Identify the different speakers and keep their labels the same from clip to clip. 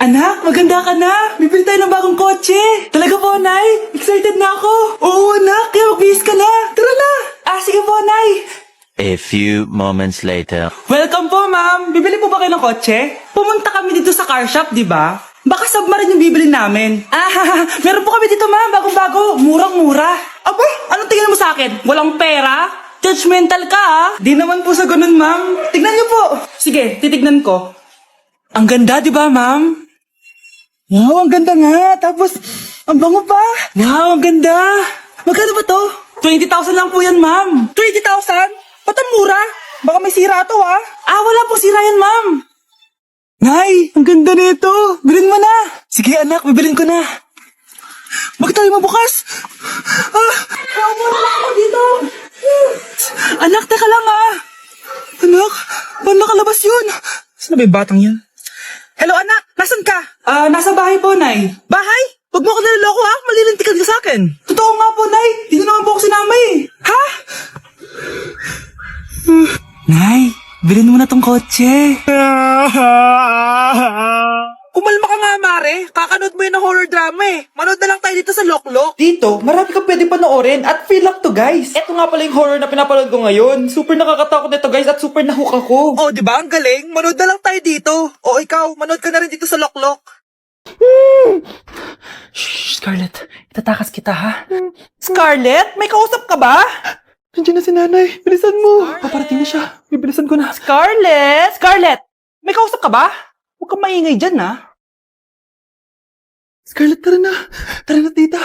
Speaker 1: Anak, maganda ka na. Bibili tayo ng bagong kotse. Talaga po, Nay? Excited na ako. Oo, anak. Kaya magbihis ka na. Tara na. Sige po, Nay.
Speaker 2: A few moments later.
Speaker 1: Welcome po, ma'am. Bibili po ba kayo ng kotse? Pumunta kami dito sa car shop, di ba? Baka submarine yung bibili namin. Meron po kami dito, ma'am. Bagong-bago. Murang-mura. Aba, anong tingin mo sa akin? Walang pera? Judgmental ka, ah. Di naman po sa ganun, ma'am. Tignan niyo po. Sige, titignan ko. Ang ganda, di ba, ma'am? Wow, ang ganda nga. Tapos, ang bango pa. Wow, ang ganda. Magkano ba to? 20,000 lang po yan, ma'am. 20,000? Ba't ang mura? Baka may sira to, ah. Wala pong sira yan, ma'am. Nay, ang ganda nito. Bilhin mo na. Sige, anak, bibilin ko na. Bakit tayo mabukas? Mura lang ako dito. Anak, teka lang, ah. Anak, paano nakalabas yun? Saan na ba yung batang yan? Hello, anak. Nasaan ka? Nasa bahay po, Nay. Bahay? Huwag mo ako naliloko, ha? Malilintikan ka sa akin. Totoo nga po, Nay. Dito naman po ako sinama, eh. Ha? Nay, bilhin mo na tong kotse. Kumalma ka nga, Mare. Kakanood mo yun ng horror drama, eh. Manood na lang tayo dito sa Loklok. Dito, marami kang pwede panoorin at feel up to, guys. Ito nga pala yung horror na pinapanood ko ngayon. Super nakakatakot nito, guys, at super nahook ako. Oh, di ba? Ang galing. Manood na lang tayo dito. O ikaw, manood ka na rin dito sa Loklok. Shh, Scarlett. Itatakas kita, ha? Scarlett? May kausap ka ba? Nandiyan na si nanay. Bilisan mo. Paparating na siya. Bibilisan ko na. Scarlett! Scarlett! May kausap ka ba? Huwag kang maingay dyan, ha? Scarlett, tara na. Tara na, tita.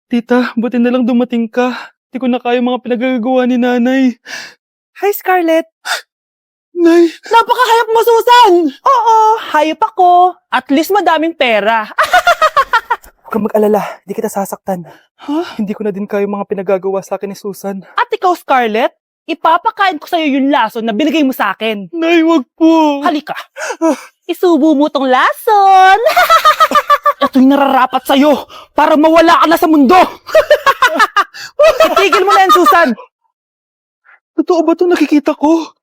Speaker 1: Tita, buti na lang dumating ka. Hindi ko na kaya mga pinagagawa ni nanay. Hi, Scarlett. Nay. Napaka-hayop mo, Susan! Oo, hayop ako. At least madaming pera. Huwag kang mag-alala. Hindi kita sasaktan. Hindi ko na din kaya mga pinagagawa sa akin ni Susan. At ikaw, Scarlett? Ipapakain ko sa'yo yung lason na binigay mo sa akin. Nay, wag po. Halika. Isubo mo tong lason. Ito yung nararapat sa'yo para mawala ka na sa mundo. Itigil mo na yan, Susan. Totoo ba itong nakikita ko?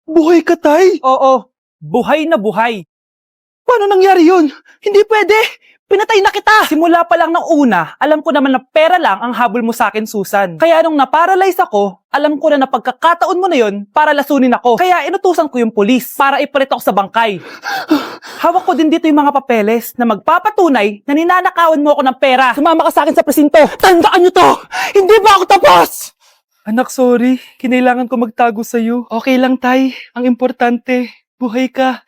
Speaker 1: Buhay ka, Tay? Oo, buhay na buhay. Paano nangyari yun? Hindi pwede. Pinatay na kita! Simula pa lang ng una, alam ko naman na pera lang ang habol mo sa akin, Susan. Kaya nung naparalyze ako, alam ko na pagkakataon mo na yon para lasunin ako. Kaya inutusan ko yung pulis para ipalit ako sa bangkay. Hawak ko din dito yung mga papeles na magpapatunay na ninanakawan mo ako ng pera. Sumama ka sa akin sa presinto. Tandaan nyo to! Hindi ba ako tapos? Anak, sorry. Kinailangan ko magtago sa'yo. Okay lang, Tay. Ang importante, buhay ka.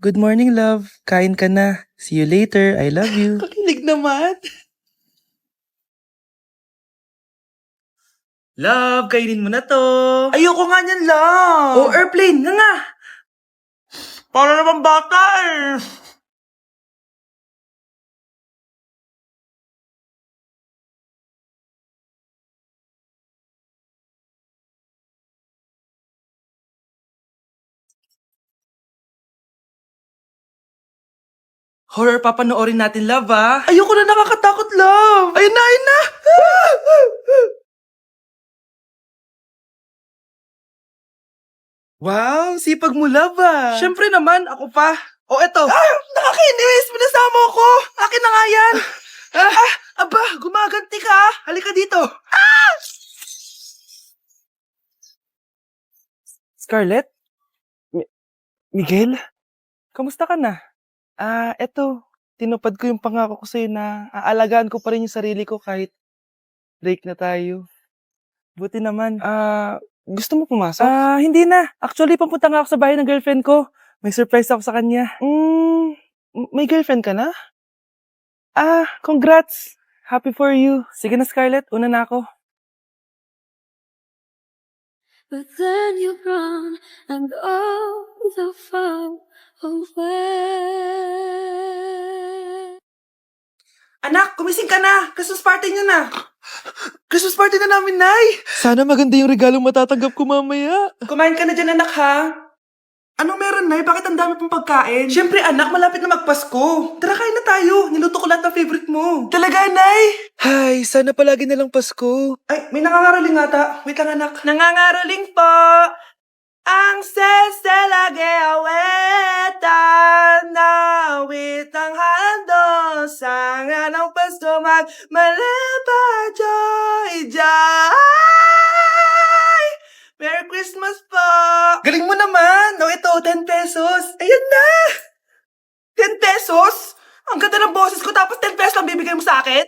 Speaker 1: Good morning, love. Kain ka na. See you later. I love you. Kakilig naman. Love, kainin mo na to. Ayoko nga niyan, love. Oh, airplane. Nga. Para naman bata eh. Horror papanoorin natin, love, ah. Ayoko na, nakakatakot, love. Ayun na, ayun na. Wow, sipag mo, love, ah. Siyempre naman, ako pa. O, eto. Nakakainis. Pinasama ako. Akin na nga yan. Aba, gumaganti ka. Halika dito. Scarlett? Miguel? Kamusta ka na? Eto, tinupad ko yung pangako ko sa'yo na aalagaan ko pa rin yung sarili ko kahit break na tayo. Buti naman. Gusto mo pumasok? Hindi na. Actually, papunta nga ako sa bahay ng girlfriend ko. May surprise ako sa kanya. May girlfriend ka na? Congrats. Happy for you. Sige na, Scarlett. Una na ako.
Speaker 3: But then you run and all the far away.
Speaker 1: Anak, kumising ka na. Christmas party niyo na. Christmas party na namin, Nay. Sana maganda yung regalong matatanggap ko mamaya. Kumain ka na dyan, anak, ha? Anong meron, Nay? Bakit ang dami pang pagkain? Siyempre, anak, malapit na magpasko. Tara, kain na tayo. Niluto ko lahat ng favorite mo. Talaga, Nay? Hay, sana palagi na lang Pasko. Ay, may nangangaraling ata. Wait lang, anak. Nangangaraling po. Ang seselage awetan na witang hando sa nga ng Pasko magmalapa joy joy. Merry Christmas po! Galing mo naman! No, ito, 10 pesos. Ayan na! 10 pesos? Ang ganda ng boses ko tapos 10 pesos lang bibigay mo sa akin?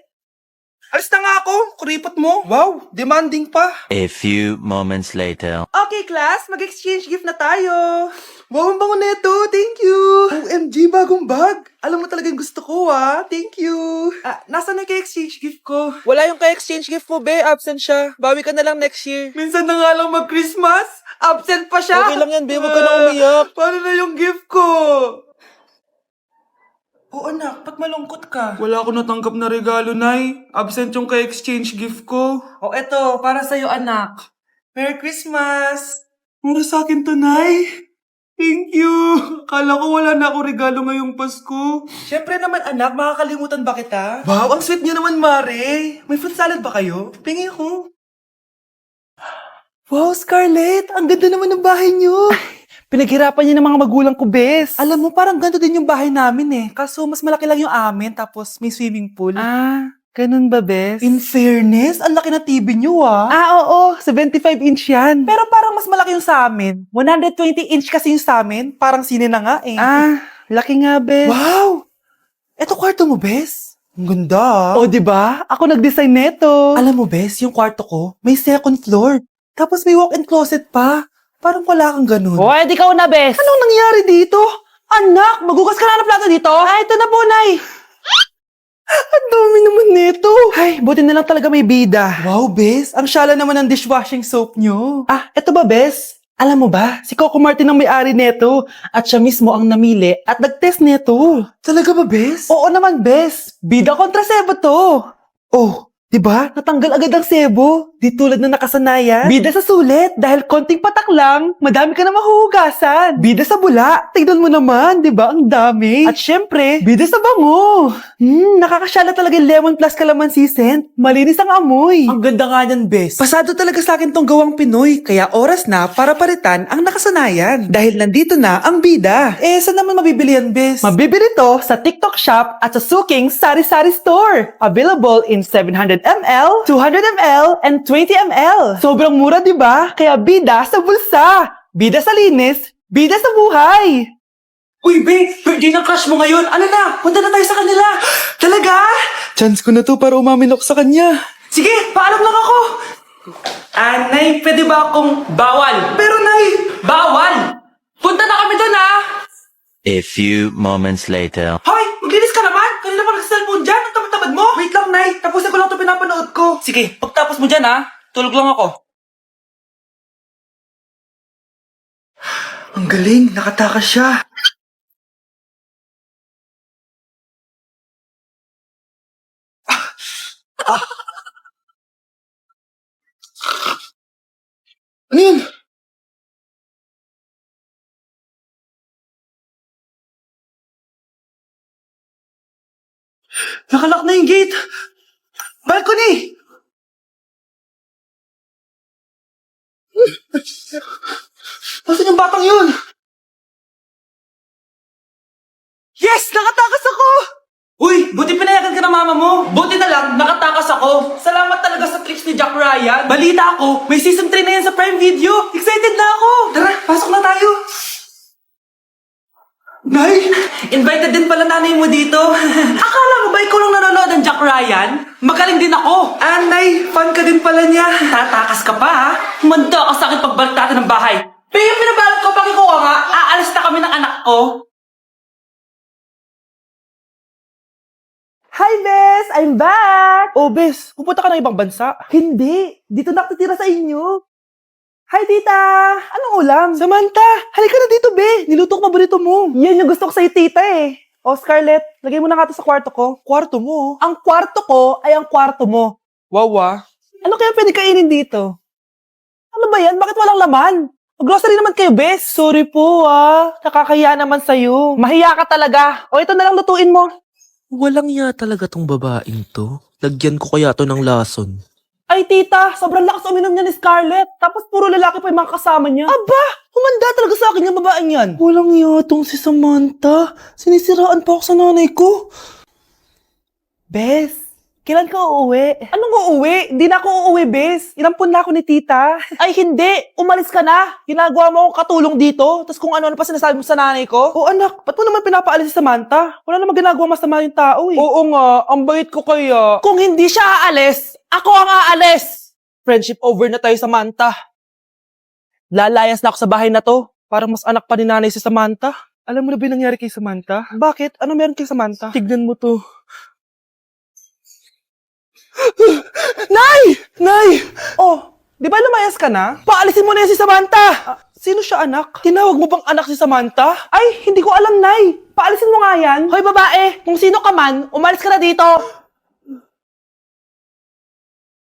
Speaker 1: Alis na nga ako, kuripot mo. Wow, demanding pa.
Speaker 2: A few moments later.
Speaker 1: Okay, class, mag-exchange gift na tayo. Wow, ang bango neto. Thank you. OMG, bagong bag. Alam mo talagang gusto ko, ah. Thank you. Nasaan na kay-exchange gift ko? Wala yung kay-exchange gift mo, be. Absent siya. Bawi ka na lang next year. Minsan na nga lang mag-Christmas. Absent pa siya. Okay lang yan, be. Huwag ka na umiyak. Paano na yung gift ko? Oo, anak. Ba't malungkot ka? Wala ako natanggap na regalo, Nay. Absent yung kay-exchange gift ko. O, eto. Para sa'yo, anak. Merry Christmas! Para sa akin to, Nay. Thank you! Akala ko wala na ako regalo ngayong Pasko. Siyempre naman, anak. Makakalimutan ba kita? Wow, ang sweet niyo naman, Mare. May fruit salad ba kayo? Pingi ko. Wow, Scarlett! Ang ganda naman ng bahay niyo. Pinaghirapan niya ng mga magulang ko, bes. Alam mo, parang ganito din yung bahay namin eh. Kaso mas malaki lang yung amin, tapos may swimming pool. Ganun ba, bes? In fairness, ang laki na TV niyo oo. 75-inch yan. Pero parang mas malaki yung sa amin. 120-inch kasi yung sa amin. Parang sine na nga eh. Laki nga, bes. Wow! Eto kwarto mo, bes? Ang ganda. O, diba? Ako nag-design neto. Alam mo, bes, yung kwarto ko, may second floor. Tapos may walk-in closet pa. Parang wala kang ganun. O, edi ka na, bes. Anong nangyari dito? Anak, magugas ka na ng plato dito? Ito na po, Nay. Ang dami naman nito. Ay, buti na lang talaga may bida. Wow, bes. Ang syala naman ng dishwashing soap nyo. Eto ba, bes? Alam mo ba, si Coco Martin ang may-ari neto. At siya mismo ang namili at nag-test neto. Talaga ba, bes? Oo naman, bes. Bida kontra sebo to. Oh, diba? Natanggal agad ang sebo. Di tulad na nakasanayan. Bida sa sulit. Dahil konting patak lang, madami ka na mahuhugasan. Bida sa bula. Tignan mo naman, diba? Ang dami. At syempre, bida sa bango. Nakakasyala talaga yung lemon plus calamansi scent. Malinis ang amoy. Ang ganda nga yan, bes. Pasado talaga sa akin tong gawang Pinoy. Kaya oras na para palitan ang nakasanayan. Dahil nandito na ang bida. Saan naman mabibili yan, bes? Mabibili to sa TikTok Shop at sa Suking Sari-Sari Store. Available in 700 ml, 200 ml, and 20 ml. Sobrang mura, di ba? Kaya bida sa bulsa. Bida sa linis. Bida sa buhay. Uy, babe! Birthday ng crush mo ngayon! Ano na? Punta na tayo sa kanila! Talaga? Chance ko na to para umamin ako sa kanya. Sige, paalam lang ako! Nay, pwede ba akong bawal? Pero, Nay! Bawal! Punta na kami doon,
Speaker 2: A few moments later.
Speaker 1: Hoy! Maglinis ka naman! Kanina pa nag-cellphone dyan! Ang tamad-tamad mo! Wait lang, Nay! Tapusin ko lang ito pinapanood ko. Sige, pagtapos mo dyan, tulog lang ako. Ang galing! Nakatakas siya! Ano yun? Nakalak na yung gate! Balcony! Nasaan yung batang yun? Yes! Nakatakas ako! Uy! Buti pinayagan ka ng mama mo! Buti na lang, nakatakas ako! Salamat talaga sa tricks ni Jack Ryan! Balita ako, may season 3 na yan sa Prime Video! Excited na ako! Tara, pasok na tayo! Nay! Invited din pala nanay mo dito. Akala mo ba ikaw lang nanonood ng Jack Ryan? Magaling din ako. Nay, fan ka din pala niya. Tatakas ka pa, ha? Manda ka sa akin pagbalik natin ng bahay. Pero yung pinabalot ko, pag ikaw nga, aalis na kami ng anak ko. Hi, Bes! I'm back! Oh, Bes, pupunta ka ng ibang bansa? Hindi. Dito nakatitira sa inyo. Hi, tita! Anong ulam? Samantha, halika na dito, be! Niluto ko paborito mo. Yan yung gusto ko sa'yo, tita eh. O, Scarlett, lagay mo na nga to sa kwarto ko. Kwarto mo? Ang kwarto ko ay ang kwarto mo. Wow, Ano kaya pwede kainin dito? Ano ba yan? Bakit walang laman?
Speaker 4: Grocery naman kayo, bes. Sorry po, Nakakahiya naman sa'yo. Mahiya ka talaga. O, ito na lang lutuin mo.
Speaker 5: Walang ya talaga tong babaeng to. Lagyan ko kaya to ng lason.
Speaker 4: Ay, tita, sobrang lakas uminom niya ni Scarlett. Tapos puro lalaki pa yung mga kasama niya. Aba, humanda talaga sa akin yung babaeng yan. Walang yatong si Samantha. Sinisiraan pa ako sa nanay ko. Bes, kailan ka uuwi? Anong uuwi? Hindi na ako uuwi, Bes. Inampun na ako ni tita. Ay, hindi. Umalis ka na. Ginagawa mo akong katulong dito. Tapos kung ano-ano pa sinasabi mo sa nanay ko. O anak, ba't mo naman pinapaalis si Samantha? Wala namang ginagawa masama yung tao eh. Oo nga, ang bait ko kaya. Kung hindi siya aalis, ako ang aalis. Friendship over na tayo, Samantha. Lalayas na ako sa bahay na to. Parang mas anak pa ni nanay si Samantha. Alam mo na ba yung nangyari kay Samantha? Bakit? Ano meron kay Samantha? Tignan mo to. Nay! Nay! Oh, di ba lumayas ka na? Paalisin mo na yan si Samantha! Sino siya, anak? Tinawag mo bang anak si Samantha? Ay, hindi ko alam, Nay. Paalisin mo nga yan. Hoy, babae, kung sino ka man, umalis ka na dito.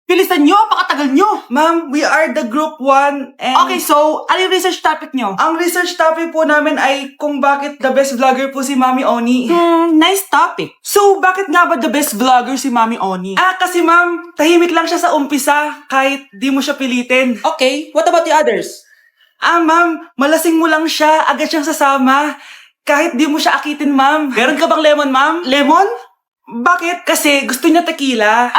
Speaker 1: Bilisan nyo, pakatagal nyo. Ma'am, we are the group 1 and... Okay, so, ano yung research topic nyo? Ang research topic po namin ay kung bakit the best vlogger po si Mami Oni. Nice topic. So, bakit nga ba the best vlogger si Mami Oni? Kasi ma'am, tahimik lang siya sa umpisa kahit di mo siya pilitin.
Speaker 4: Okay, what about the others?
Speaker 1: Ma'am, malasing mo lang siya, agad siyang sasama. Kahit di mo siya akitin, ma'am. Meron ka bang lemon, ma'am? Lemon? Bakit? Kasi gusto niya tequila.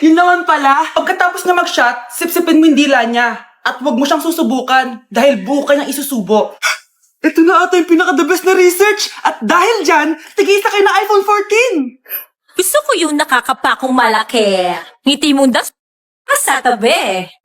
Speaker 1: Yun naman pala. Pagkatapos niya mag-shot, sipsipin mo yung dila niya. At huwag mo siyang susubukan dahil buo ka niyang isusubo. Ito na ata yung pinaka-the best na research. At dahil dyan, tigisa kayo ng iPhone 14.
Speaker 6: Gusto ko yung nakakapakong malaki. Ngiti mo das sa tabi.